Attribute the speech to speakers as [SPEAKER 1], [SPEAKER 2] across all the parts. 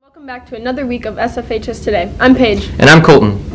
[SPEAKER 1] Welcome back to another week of SFHS Today. I'm Paige.
[SPEAKER 2] And I'm Colton.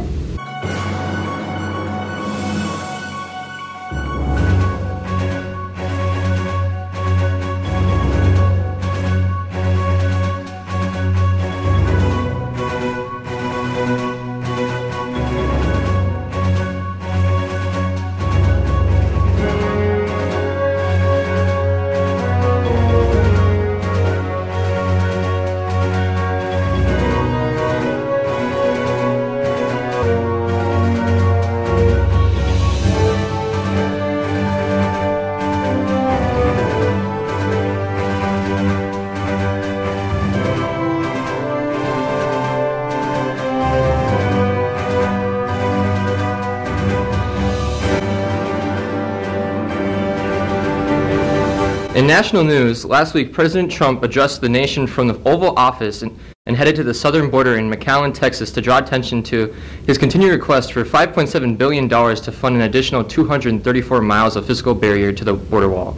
[SPEAKER 2] In national news, last week President Trump addressed the nation from the Oval Office and headed to the southern border in McAllen, Texas to draw attention to his continued request for $5.7 billion to fund an additional 234 miles of physical barrier to the border wall.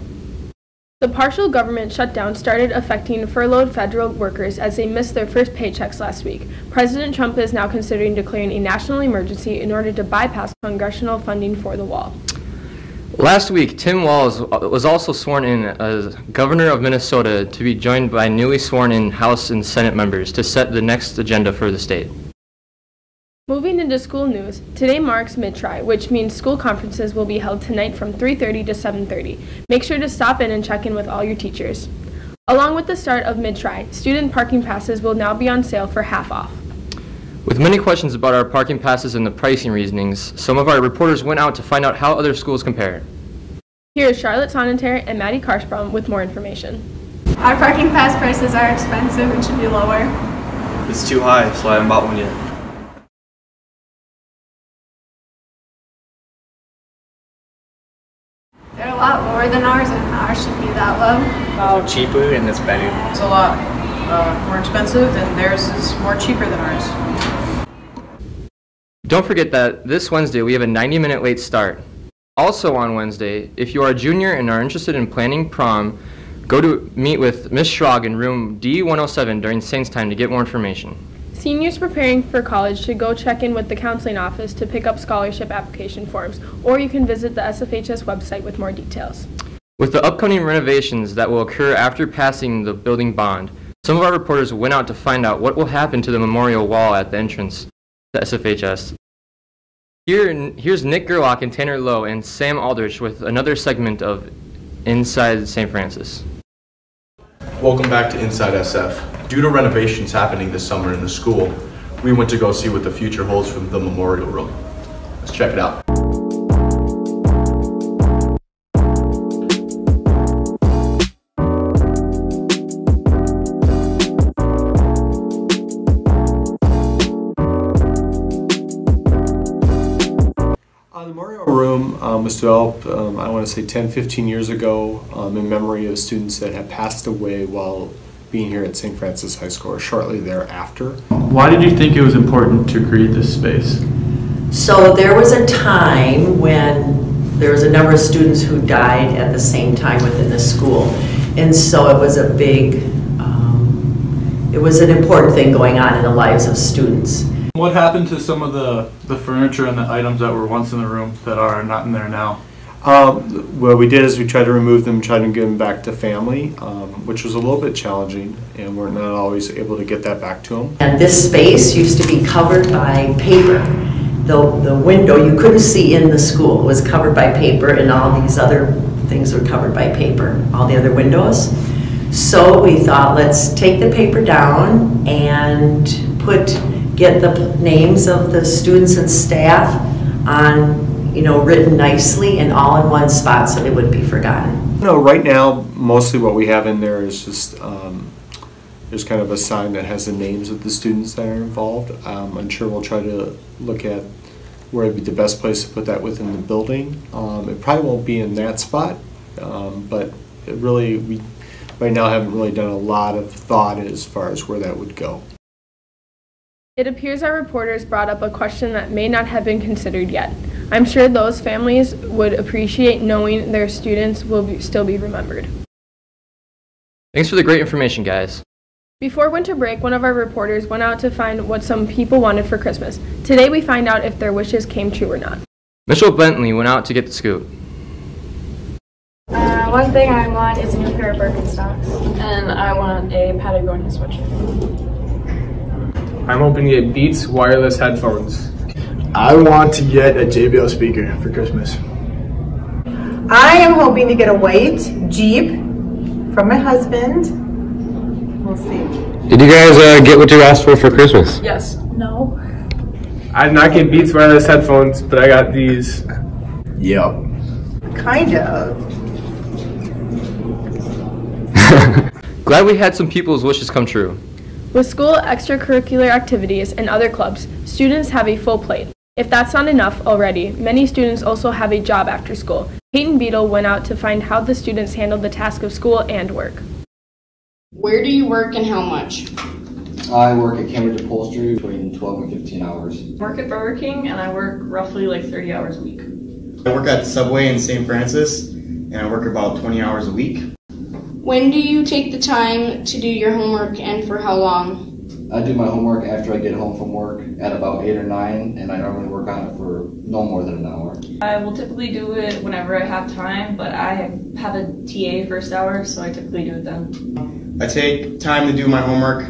[SPEAKER 1] The partial government shutdown started affecting furloughed federal workers as they missed their first paychecks last week. President Trump is now considering declaring a national emergency in order to bypass congressional funding for the wall.
[SPEAKER 2] Last week, Tim Walz was also sworn in as governor of Minnesota to be joined by newly sworn-in House and Senate members to set the next agenda for the state.
[SPEAKER 1] Moving into school news, today marks mid-try, which means school conferences will be held tonight from 3:30 to 7:30. Make sure to stop in and check in with all your teachers. Along with the start of mid-try, student parking passes will now be on sale for half off.
[SPEAKER 2] With many questions about our parking passes and the pricing reasonings, some of our reporters went out to find out how other schools compare.
[SPEAKER 1] Here is Charlotte Sonneter and Maddie Karshbaum with more information.
[SPEAKER 3] Our parking pass prices are expensive and should be lower.
[SPEAKER 4] It's too high, so I haven't bought one yet.
[SPEAKER 3] They're a lot lower than ours, and ours should be that low.
[SPEAKER 4] Cheaper and it's better.
[SPEAKER 5] It's a lot more expensive, and theirs is more cheaper than ours.
[SPEAKER 2] Don't forget that this Wednesday we have a 90-minute late start. Also on Wednesday, if you are a junior and are interested in planning prom, go to meet with Ms. Schrog in room D107 during Saints time to get more information.
[SPEAKER 1] Seniors preparing for college should go check in with the counseling office to pick up scholarship application forms, or you can visit the SFHS website with more details.
[SPEAKER 2] With the upcoming renovations that will occur after passing the building bond, some of our reporters went out to find out what will happen to the memorial wall at the entrance to SFHS. Here's Nick Gerlach and Tanner Lowe and Sam Aldrich with another segment of Inside St. Francis.
[SPEAKER 6] Welcome back to Inside SF. Due to renovations happening this summer in the school, we went to go see what the future holds for the memorial room. Let's check it out.
[SPEAKER 7] The memorial room was developed, I want to say 10-15 years ago in memory of students that had passed away while being here at St. Francis High School or shortly thereafter.
[SPEAKER 8] Why did you think it was important to create this space?
[SPEAKER 9] So there was a time when there was a number of students who died at the same time within the school, and so it was a big, it was an important thing going on in the lives of students.
[SPEAKER 8] What happened to some of the furniture and the items that were once in the room that are not in there now?
[SPEAKER 7] What we did is we tried to remove them, tried to give them back to family, which was a little bit challenging, and we're not always able to get that back to them.
[SPEAKER 9] And this space used to be covered by paper. The window you couldn't see in the school. It was covered by paper, and all these other things were covered by paper, all the other windows. So we thought, let's take the paper down and get the names of the students and staff on, written nicely and all in one spot so they wouldn't be forgotten.
[SPEAKER 7] Right now, mostly what we have in there is just, there's kind of a sign that has the names of the students that are involved. I'm sure we'll try to look at where would be the best place to put that within the building. It probably won't be in that spot, but we right now haven't really done a lot of thought as far as where that would go.
[SPEAKER 1] It appears our reporters brought up a question that may not have been considered yet. I'm sure those families would appreciate knowing their students will still be remembered.
[SPEAKER 2] Thanks for the great information, guys.
[SPEAKER 1] Before winter break, one of our reporters went out to find what some people wanted for Christmas. Today we find out if their wishes came true or not.
[SPEAKER 2] Mitchell Bentley went out to get the scoop.
[SPEAKER 3] One thing I want is a new pair of Birkenstocks.
[SPEAKER 5] And I want a Patagonia sweatshirt.
[SPEAKER 10] I'm hoping to get Beats wireless headphones.
[SPEAKER 11] I want to get a JBL speaker for Christmas.
[SPEAKER 12] I am hoping to get a white Jeep from my husband. We'll see.
[SPEAKER 13] Did you guys get what you asked for Christmas?
[SPEAKER 5] Yes.
[SPEAKER 3] No.
[SPEAKER 10] I did not get Beats wireless headphones, but I got these.
[SPEAKER 11] Yep.
[SPEAKER 12] Kind of.
[SPEAKER 2] Glad we had some people's wishes come true.
[SPEAKER 1] With school, extracurricular activities, and other clubs, students have a full plate. If that's not enough already, many students also have a job after school. Peyton Beadle went out to find how the students handled the task of school and work.
[SPEAKER 14] Where do you work and how much?
[SPEAKER 15] I work at Cambridge Upholstery between 12 and 15 hours.
[SPEAKER 5] I work at Burger King and I work roughly like 30 hours a week.
[SPEAKER 16] I work at Subway in St. Francis and I work about 20 hours a week.
[SPEAKER 14] When do you take the time to do your homework and for how long?
[SPEAKER 15] I do my homework after I get home from work at about 8 or 9, and I normally work on it for no more than an hour.
[SPEAKER 5] I will typically do it whenever I have time, but I have a TA first hour, so I typically do it then.
[SPEAKER 16] I take time to do my homework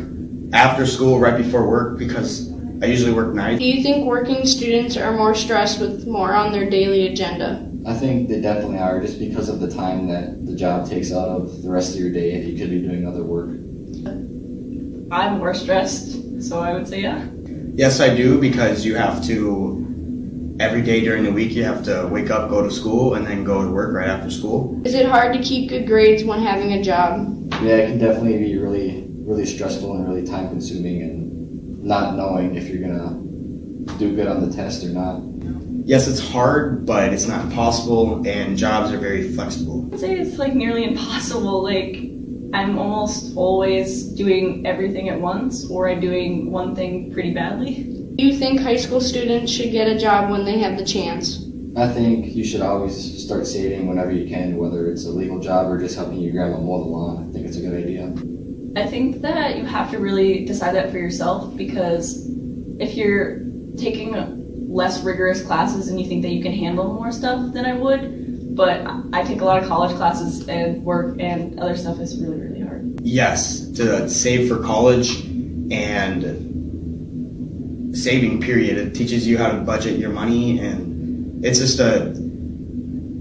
[SPEAKER 16] after school, right before work, because I usually work nights.
[SPEAKER 14] Do you think working students are more stressed with more on their daily agenda?
[SPEAKER 15] I think they definitely are, just because of the time that the job takes out of the rest of your day. You could be doing other work.
[SPEAKER 5] I'm more stressed, so I would say yeah.
[SPEAKER 16] Yes, I do, because you have to, every day during the week, you have to wake up, go to school, and then go to work right after school.
[SPEAKER 14] Is it hard to keep good grades when having a job?
[SPEAKER 15] Yeah, it can definitely be really stressful and really time consuming, and not knowing if you're gonna do good on the test or not.
[SPEAKER 16] Yes, it's hard, but it's not impossible, and jobs are very flexible.
[SPEAKER 5] I'd say it's like nearly impossible. Like, I'm almost always doing everything at once, or I'm doing one thing pretty badly.
[SPEAKER 14] Do you think high school students should get a job when they have the chance?
[SPEAKER 15] I think you should always start saving whenever you can, whether it's a legal job or just helping your grandma mow the lawn. I think it's a good idea.
[SPEAKER 5] I think that you have to really decide that for yourself, because if you're taking less rigorous classes and you think that you can handle more stuff than I would, but I take a lot of college classes and work and other stuff is really, really hard.
[SPEAKER 16] Yes, to save for college and saving period. It teaches you how to budget your money, and it's just a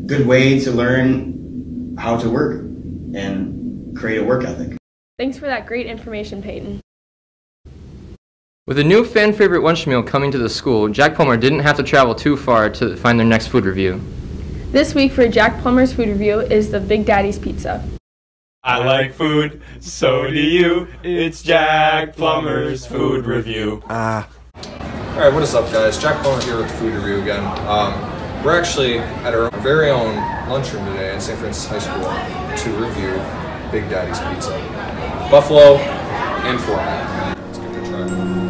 [SPEAKER 16] good way to learn how to work and create a work ethic.
[SPEAKER 1] Thanks for that great information, Peyton.
[SPEAKER 2] With a new fan favorite lunch meal coming to the school, Jack Plummer didn't have to travel too far to find their next food review.
[SPEAKER 1] This week for Jack Plummer's food review is the Big Daddy's Pizza.
[SPEAKER 17] I like food, so do you. It's Jack Plummer's food review.
[SPEAKER 18] Alright, what is up guys? Jack Plummer here with the food review again. We're actually at our very own lunchroom today at St. Francis High School to review Big Daddy's Pizza. Buffalo and format. Let's give it a try.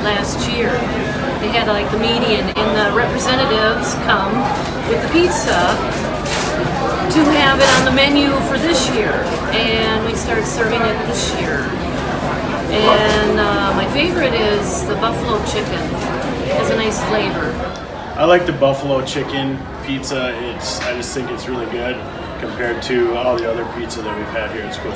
[SPEAKER 19] Last year. They had like the meeting, and the representatives come with the pizza to have it on the menu for this year, and we started serving it this year. And my favorite is the buffalo chicken. It has a nice flavor.
[SPEAKER 11] I like the buffalo chicken pizza. I just think it's really good compared to all the other pizza that we've had here at school.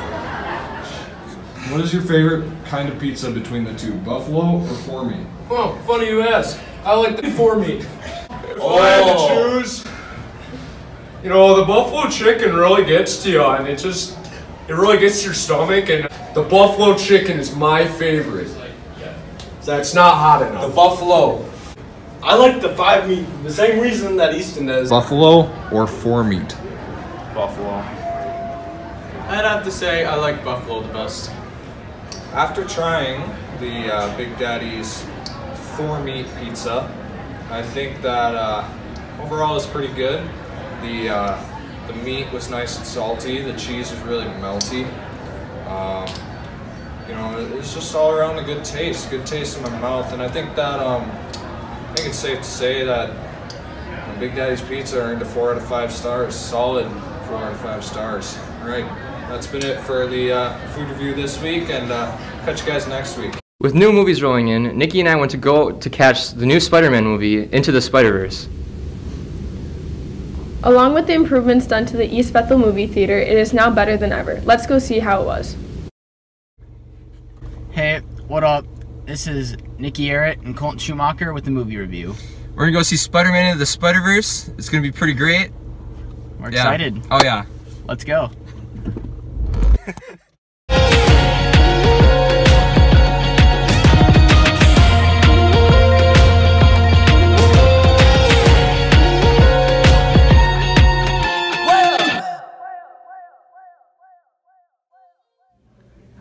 [SPEAKER 20] What is your favorite kind of pizza between the two, buffalo or four meat?
[SPEAKER 10] Oh, funny you ask. I like the four meat.
[SPEAKER 20] If I had to choose,
[SPEAKER 10] you know, the buffalo chicken really gets to you, and it really gets to your stomach, and the buffalo chicken is my favorite. That's not hot enough.
[SPEAKER 17] The buffalo. I like the 5 meat, the same reason that Easton does.
[SPEAKER 18] Buffalo or four meat?
[SPEAKER 10] Buffalo.
[SPEAKER 21] I'd have to say I like buffalo the best.
[SPEAKER 22] After trying
[SPEAKER 18] the Big Daddy's 4-meat pizza. I think that overall it's pretty good. The meat was nice and salty. The cheese was really melty. You know, it's just all around a good taste in my mouth. And I think that I think it's safe to say that Big Daddy's Pizza earned a 4 out of 5 stars. Solid 4 out of 5 stars. All right, that's been it for the food review this week, and catch you guys next week.
[SPEAKER 2] With new movies rolling in, Nikki and I went to go to catch the new Spider-Man movie, Into the Spider-Verse.
[SPEAKER 1] Along with the improvements done to the East Bethel movie theater, it is now better than ever. Let's go see how it was.
[SPEAKER 21] Hey, what up? This is Nicky and Colton Schumacher with the movie review.
[SPEAKER 2] We're gonna go see Spider-Man Into the Spider-Verse. It's gonna be pretty great.
[SPEAKER 21] We're excited.
[SPEAKER 2] Oh yeah.
[SPEAKER 21] Let's go.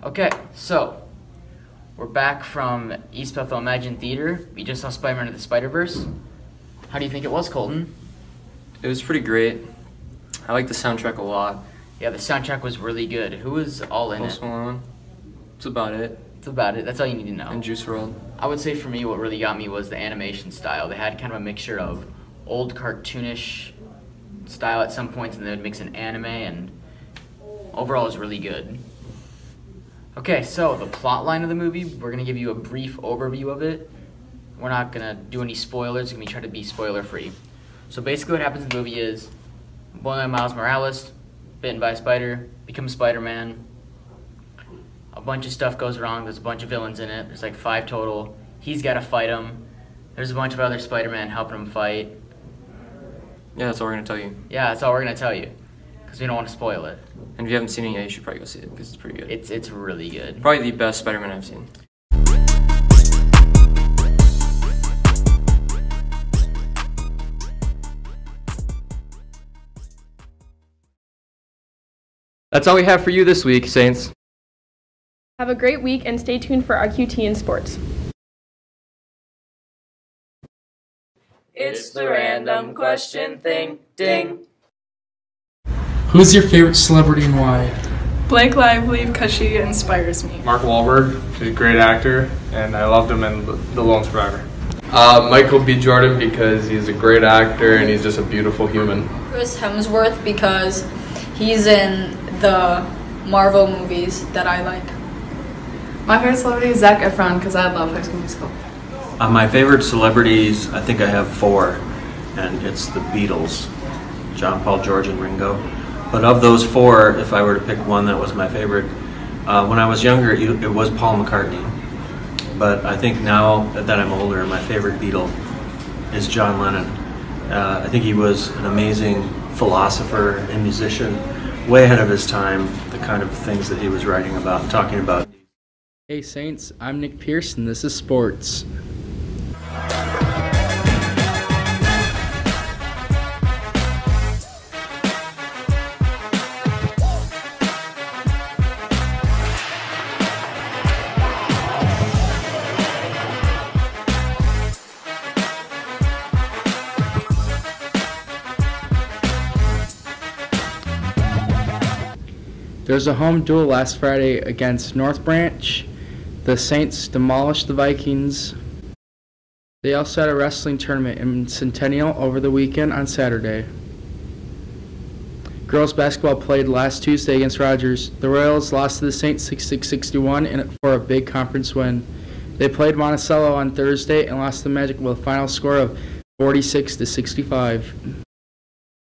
[SPEAKER 21] Okay, so we're back from East Bethel Imagine Theater. We just saw Spider-Man Into the Spider-Verse. How do you think it was, Colton?
[SPEAKER 2] It was pretty great. I like the soundtrack a lot.
[SPEAKER 21] Yeah, the soundtrack was really good. Who was all in it?
[SPEAKER 2] Malone. That's about it.
[SPEAKER 21] That's about it. That's all you need to know.
[SPEAKER 2] And Juice WRLD.
[SPEAKER 21] I would say for me, what really got me was the animation style. They had kind of a mixture of old cartoonish style at some points, and they would mix in anime, and overall it was really good. Okay, so the plot line of the movie, we're going to give you a brief overview of it. We're not going to do any spoilers. We're going to try to be spoiler-free. So basically what happens in the movie is, a boy named Miles Morales, bitten by a spider, becomes Spider-Man. A bunch of stuff goes wrong. There's a bunch of villains in it. There's like 5 total. He's got to fight them. There's a bunch of other Spider-Man helping him fight.
[SPEAKER 2] Yeah, that's all we're going to tell you.
[SPEAKER 21] Yeah, that's all we're going to tell you, because we don't want to spoil it.
[SPEAKER 2] And if you haven't seen it yet, you should probably go see it, because it's pretty good.
[SPEAKER 21] It's really good.
[SPEAKER 2] Probably the best Spider-Man I've seen. That's all we have for you this week, Saints.
[SPEAKER 1] Have a great week and stay tuned for our QT in sports.
[SPEAKER 22] It's the random question thing, ding.
[SPEAKER 23] Who's your favorite celebrity and why?
[SPEAKER 24] Blake Lively, because she inspires me.
[SPEAKER 8] Mark Wahlberg, he's a great actor, and I loved him in The Lone Survivor.
[SPEAKER 4] Michael B. Jordan, because he's a great actor and he's just a beautiful human.
[SPEAKER 25] Chris Hemsworth, because he's in the Marvel movies that I like.
[SPEAKER 26] My favorite celebrity is Zac Efron, because I love High School Musical.
[SPEAKER 27] My favorite celebrities, I think I have 4, and it's the Beatles, John, Paul, George, and Ringo. But of those 4, if I were to pick one that was my favorite, when I was younger, it was Paul McCartney. But I think now that I'm older, my favorite Beatle is John Lennon. I think he was an amazing philosopher and musician, way ahead of his time, the kind of things that he was writing about and talking about.
[SPEAKER 23] Hey Saints, I'm Nick Pierce and this is Sports. There was a home duel last Friday against North Branch. The Saints demolished the Vikings. They also had a wrestling tournament in Centennial over the weekend on Saturday. Girls basketball played last Tuesday against Rogers. The Royals lost to the Saints 66-61 for a big conference win. They played Monticello on Thursday and lost to Magic with a final score of 46-65.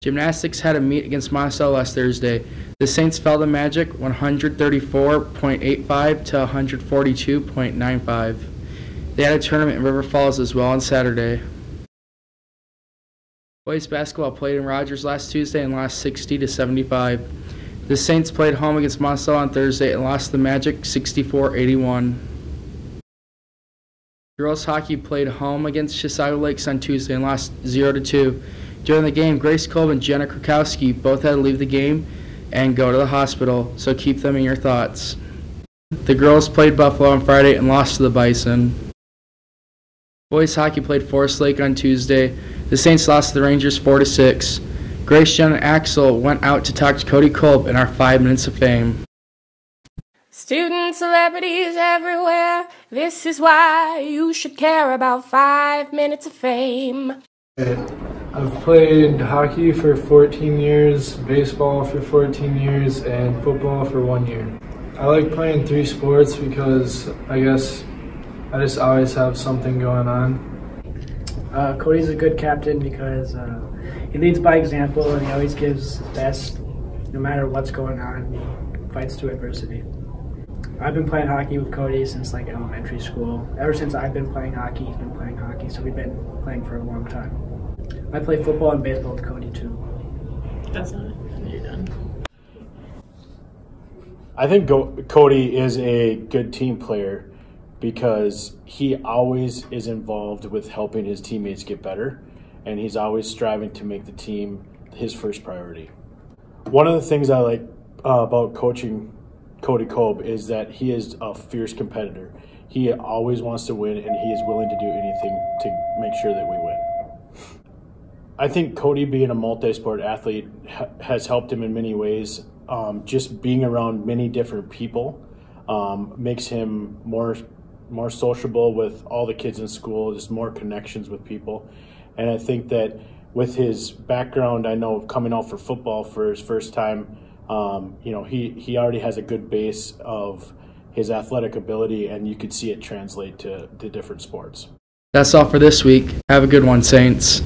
[SPEAKER 23] Gymnastics had a meet against Monticello last Thursday. The Saints fell to Magic 134.85 to 142.95. They had a tournament in River Falls as well on Saturday. Boys basketball played in Rogers last Tuesday and lost 60-75. The Saints played home against Monticello on Thursday and lost to Magic 64-81. Girls hockey played home against Chisago Lakes on Tuesday and lost 0-2. During the game, Grace Kolb and Jenna Krakowski both had to leave the game and go to the hospital, so keep them in your thoughts. The girls played Buffalo on Friday and lost to the Bison. Boys hockey played Forest Lake on Tuesday. The Saints lost to the Rangers 4-6. Grace, Jen, and Axel went out to talk to Cody Kolb in our 5 minutes of fame.
[SPEAKER 3] Student celebrities everywhere, this is why you should care about 5 minutes of fame.
[SPEAKER 6] I've played hockey for 14 years, baseball for 14 years, and football for 1 year. I like playing 3 sports because I guess I just always have something going on.
[SPEAKER 7] Cody's a good captain because he leads by example and he always gives his best no matter what's going on. He fights through adversity. I've been playing hockey with Cody since like elementary school. Ever since I've been playing hockey, he's been playing hockey, so we've been playing for a long time. I play football and baseball with Cody too.
[SPEAKER 19] That's not it. You're done.
[SPEAKER 11] I think Cody is a good team player because he always is involved with helping his teammates get better, and he's always striving to make the team his first priority. One of the things I like about coaching Cody Kolb is that he is a fierce competitor. He always wants to win, and he is willing to do anything to make sure that we win. I think Cody, being a multi-sport athlete, has helped him in many ways. Just being around many different people makes him more sociable with all the kids in school, just more connections with people. And I think that with his background, I know coming out for football for his first time, he already has a good base of his athletic ability, and you could see it translate to different sports.
[SPEAKER 23] That's all for this week. Have a good one, Saints.